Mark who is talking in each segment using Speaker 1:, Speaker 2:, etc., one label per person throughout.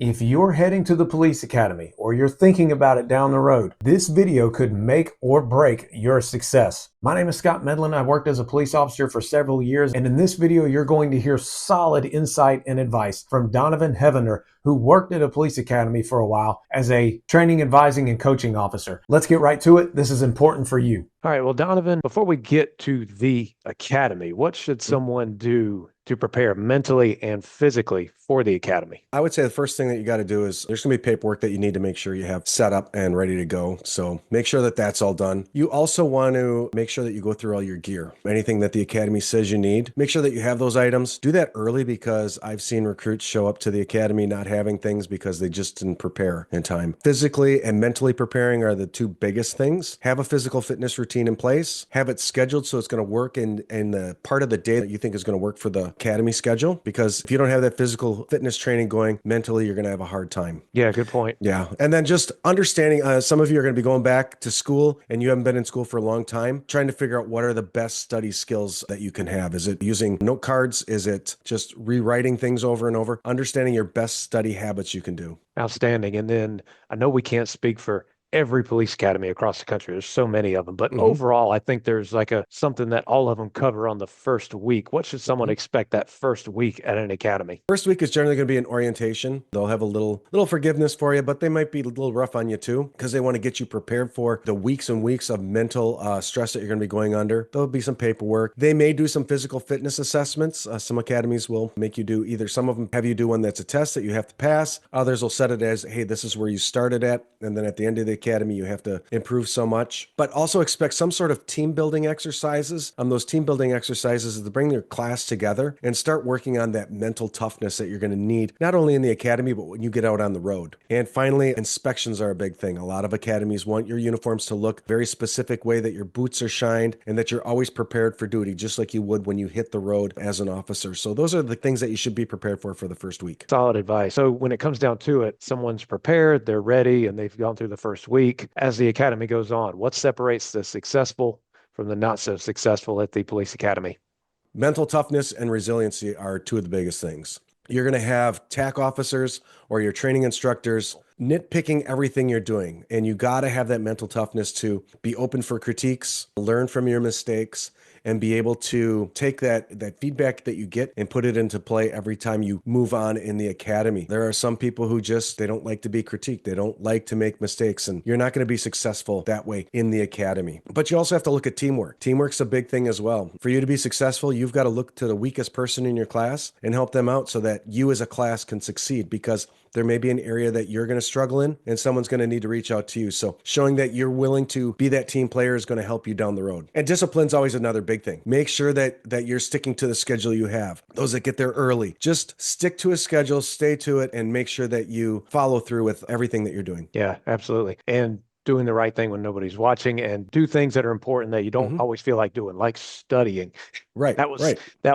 Speaker 1: If you're heading to the police academy or you're thinking about it down the road, this video could make or break your success. My name is Scott Medlin. I've worked as a police officer for several years, and in this video, you're going to hear solid insight and advice from Donovan, who worked at a police academy for a while as a training, advising, and coaching officer. Let's get right to it. This is important for you.
Speaker 2: All right. Well, Donovan, before we get to the academy, what should someone do to prepare mentally and physically for the academy?
Speaker 3: I would say the first thing that you got to do is there's going to be paperwork that you need to make sure you have set up and ready to go. So make sure that that's all done. You also want to make sure that you go through all your gear. Anything that the academy says you need, make sure that you have those items. Do that early because I've seen recruits show up to the academy not having things because they just didn't prepare in time. Physically and mentally preparing are the two biggest things. Have a physical fitness routine in place. Have it scheduled so it's going to work in the part of the day that you think is going to work for the academy schedule, because if you don't have that physical fitness training going, mentally you're going to have a hard time.
Speaker 2: Yeah, good point.
Speaker 3: Yeah. And then just understanding, some of you are going to be going back to school and you haven't been in school for a long time, trying to figure out what are the best study skills that you can have. Is it using note cards? Is it just rewriting things over and over? Understanding your best study habits you can do.
Speaker 2: Outstanding. And then I know we can't speak for every police academy across the country. There's so many of them, but overall, I think there's like something that all of them cover on the first week. What should someone expect that first week at an academy?
Speaker 3: First week is generally going to be an orientation. They'll have a little forgiveness for you, but they might be a little rough on you too, because they want to get you prepared for the weeks and weeks of mental stress that you're going to be going under. There'll be some paperwork. They may do some physical fitness assessments. Some academies will make you do either, some of them have you do one that's a test that you have to pass. Others will set it as, hey, this is where you started at. And then at the end of the academy, you have to improve so much, but also expect some sort of team building exercises. Those team building exercises is to bring your class together and start working on that mental toughness that you're going to need, not only in the academy, but when you get out on the road. And finally, inspections are a big thing. A lot of academies want your uniforms to look very specific way, that your boots are shined and that you're always prepared for duty, just like you would when you hit the road as an officer. So those are the things that you should be prepared for the first week.
Speaker 2: Solid advice. So when it comes down to it, someone's prepared, they're ready, and they've gone through the first week. As the academy goes on, what separates the successful from the not so successful at the police academy?
Speaker 3: Mental toughness and resiliency are two of the biggest things. You're going to have TAC officers or your training instructors nitpicking everything you're doing. And you got to have that mental toughness to be open for critiques, learn from your mistakes, and be able to take that feedback that you get and put it into play every time you move on in the academy. There are some people who they don't like to be critiqued. They don't like to make mistakes, and you're not going to be successful that way in the academy. But you also have to look at teamwork. Teamwork's a big thing as well. For you to be successful, you've got to look to the weakest person in your class and help them out so that you as a class can succeed, because there may be an area that you're going to struggle in and someone's going to need to reach out to you. So showing that you're willing to be that team player is going to help you down the road. And discipline's always another big thing. Make sure that you're sticking to the schedule you have. Those that get there early, just stick to a schedule, stay to it, and make sure that you follow through with everything that you're doing.
Speaker 2: Yeah, absolutely. And doing the right thing when nobody's watching, and do things that are important that you don't always feel like doing, like studying.
Speaker 3: Right.
Speaker 2: That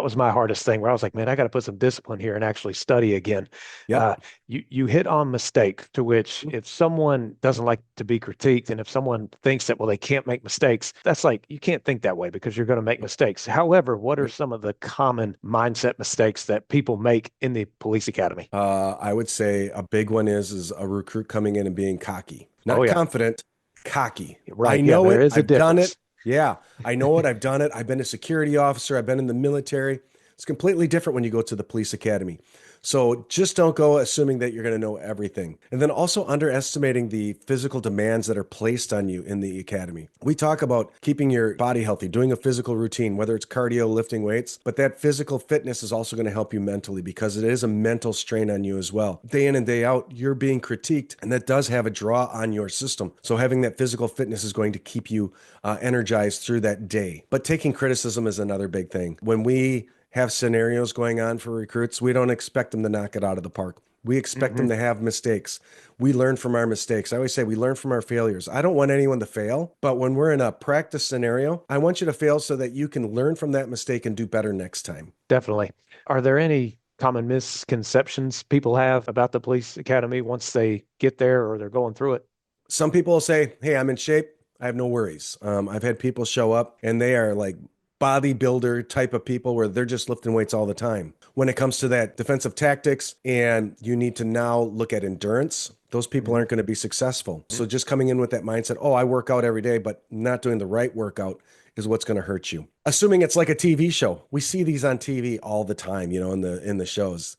Speaker 2: was my hardest thing, where I was like, man, I got to put some discipline here and actually study again.
Speaker 3: Yeah.
Speaker 2: You hit on mistake, to which if someone doesn't like to be critiqued, and if someone thinks that, well, they can't make mistakes, that's like, you can't think that way because you're going to make mistakes. However, what are some of the common mindset mistakes that people make in the police academy?
Speaker 3: I would say a big one is a recruit coming in and being cocky. Not confident, cocky.
Speaker 2: Right.
Speaker 3: I know
Speaker 2: there
Speaker 3: it.
Speaker 2: is a
Speaker 3: I've done
Speaker 2: difference.
Speaker 3: it. Yeah, I know it. I've done it. I've been a security officer. I've been in the military. It's completely different when you go to the police academy. So just don't go assuming that you're going to know everything. And then also underestimating the physical demands that are placed on you in the academy. We talk about keeping your body healthy, doing a physical routine, whether it's cardio, lifting weights, but that physical fitness is also going to help you mentally, because it is a mental strain on you as well. Day in and day out, you're being critiqued, and that does have a draw on your system. So having that physical fitness is going to keep you energized through that day. But taking criticism is another big thing. When we have scenarios going on for recruits, we don't expect them to knock it out of the park. We expect them to have mistakes. We learn from our mistakes. I always say we learn from our failures. I don't want anyone to fail, but when we're in a practice scenario, I want you to fail so that you can learn from that mistake and do better next time.
Speaker 2: Definitely. Are there any common misconceptions people have about the police academy once they get there or they're going through it?
Speaker 3: Some people will say, hey, I'm in shape. I have no worries. I've had people show up and they are like bodybuilder type of people where they're just lifting weights all the time. when it comes to that defensive tactics and you need to now look at endurance, those people aren't going to be successful. So just coming in with that mindset, oh, I work out every day, but not doing the right workout is what's going to hurt you. Assuming it's like a TV show. We see these on TV all the time, in the shows.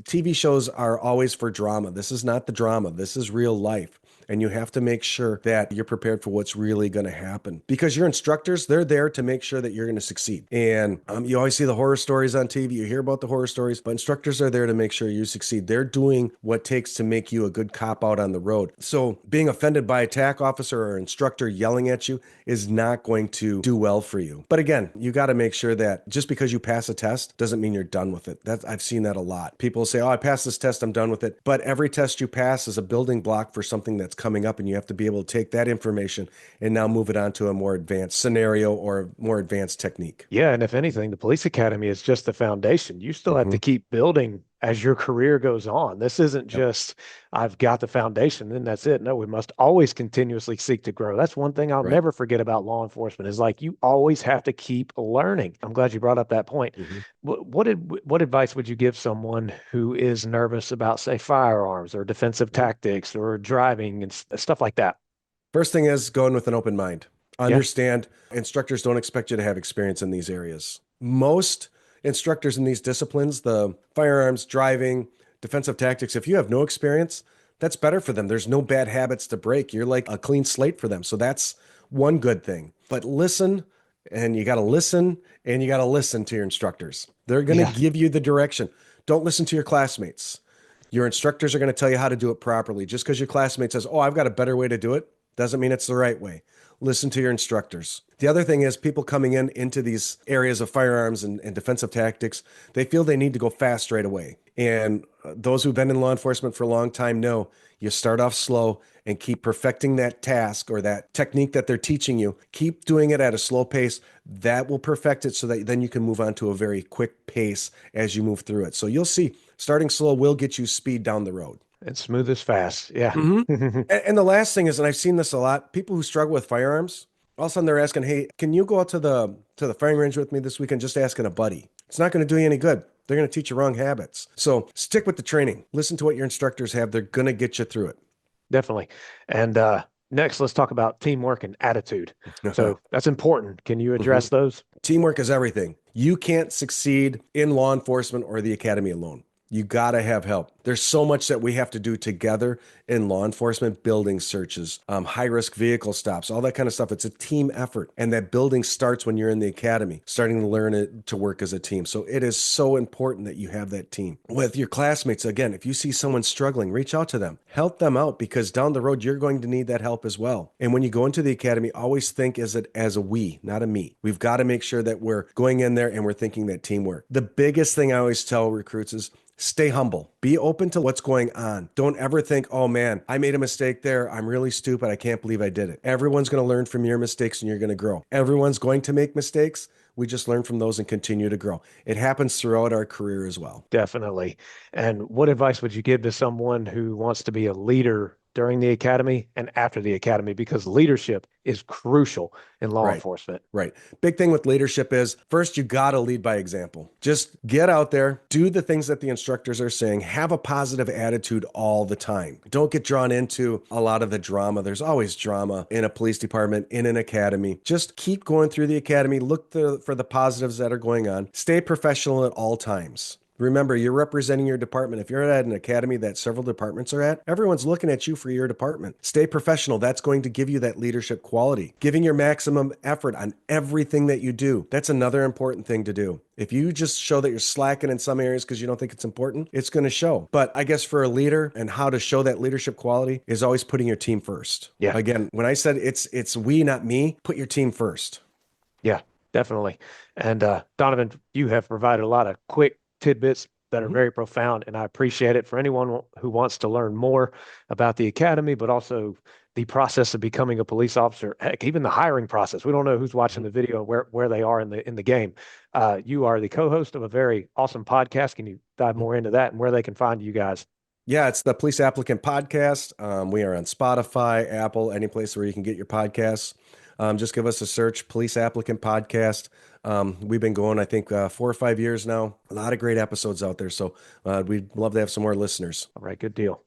Speaker 3: TV shows are always for drama. This is not the drama. This is real life. And you have to make sure that you're prepared for what's really going to happen, because your instructors, they're there to make sure that you're going to succeed. And you always see the horror stories on TV. You hear about the horror stories, but instructors are there to make sure you succeed. They're doing what it takes to make you a good cop out on the road. So being offended by a TAC officer or instructor yelling at you is not going to do well for you. But again, you got to make sure that just because you pass a test doesn't mean you're done with it. I've seen that a lot. People say, oh, I passed this test, I'm done with it. But every test you pass is a building block for something that's coming up, and you have to be able to take that information and now move it on to a more advanced scenario or more advanced technique.
Speaker 2: Yeah, and if anything, the police academy is just the foundation. You still have to keep building as your career goes on. This isn't just, I've got the foundation, then that's it. No, we must always continuously seek to grow. That's one thing I'll never forget about law enforcement is like, you always have to keep learning. I'm glad you brought up that point. What advice would you give someone who is nervous about, say, firearms or defensive tactics or driving and stuff like that?
Speaker 3: First thing is go in with an open mind. Understand instructors don't expect you to have experience in these areas. Most instructors in these disciplines, the firearms, driving, defensive tactics, if you have no experience, that's better for them. There's no bad habits to break. You're like a clean slate for them. So that's one good thing. But listen, and you got to listen, and you got to listen to your instructors. They're going to give you the direction. Don't listen to your classmates. Your instructors are going to tell you how to do it properly. Just because your classmate says, oh, I've got a better way to do it, doesn't mean it's the right way. Listen to your instructors. The other thing is people coming into these areas of firearms and defensive tactics, they feel they need to go fast right away. And those who've been in law enforcement for a long time know you start off slow and keep perfecting that task or that technique that they're teaching you. Keep doing it at a slow pace. That will perfect it so that then you can move on to a very quick pace as you move through it. So you'll see starting slow will get you speed down the road.
Speaker 2: And smooth as fast. Yeah.
Speaker 3: And the last thing is, and I've seen this a lot, people who struggle with firearms, all of a sudden they're asking, hey, can you go out to the firing range with me this weekend? Just asking a buddy. It's not going to do you any good. They're going to teach you wrong habits. So stick with the training. Listen to what your instructors have. They're going to get you through it.
Speaker 2: Definitely. And next, let's talk about teamwork and attitude. So that's important. Can you address those?
Speaker 3: Teamwork is everything. You can't succeed in law enforcement or the academy alone. You got to have help. There's so much that we have to do together in law enforcement, building searches, high-risk vehicle stops, all that kind of stuff. It's a team effort. And that building starts when you're in the academy, starting to learn it to work as a team. So it is so important that you have that team. With your classmates, again, if you see someone struggling, reach out to them. Help them out, because down the road, you're going to need that help as well. And when you go into the academy, always think as a we, not a me. We've got to make sure that we're going in there and we're thinking that teamwork. The biggest thing I always tell recruits is, stay humble. Be open to what's going on. Don't ever think, oh man, I made a mistake there. I'm really stupid. I can't believe I did it. Everyone's going to learn from your mistakes and you're going to grow. Everyone's going to make mistakes. We just learn from those and continue to grow. It happens throughout our career as well.
Speaker 2: Definitely. And what advice would you give to someone who wants to be a leader during the academy and after the academy? Because leadership is crucial in law enforcement.
Speaker 3: Right. Big thing with leadership is, first, you got to lead by example. Just get out there, do the things that the instructors are saying, have a positive attitude all the time. Don't get drawn into a lot of the drama. There's always drama in a police department, in an academy. Just keep going through the academy, look for the positives that are going on. Stay professional at all times. Remember, you're representing your department. If you're at an academy that several departments are at, everyone's looking at you for your department. Stay professional. That's going to give you that leadership quality. Giving your maximum effort on everything that you do. That's another important thing to do. If you just show that you're slacking in some areas because you don't think it's important, it's going to show. But I guess for a leader, and how to show that leadership quality is always putting your team first.
Speaker 2: Yeah.
Speaker 3: Again, when I said it's we, not me, put your team first.
Speaker 2: Yeah, definitely. And Donovan, you have provided a lot of quick tidbits that are very profound, and I appreciate it. For anyone who wants to learn more about the academy, but also the process of becoming a police officer, heck, even the hiring process. We don't know who's watching the video, where they are in the game. You are the co-host of a very awesome podcast. Can you dive more into that and where they can find you guys?
Speaker 3: Yeah, it's the Police Applicant Podcast. We are on Spotify, Apple, any place where you can get your podcasts. just give us a search, Police Applicant Podcast. We've been going, I think, 4 or 5 years now. A lot of great episodes out there. So we'd love to have some more listeners.
Speaker 2: All right, good deal.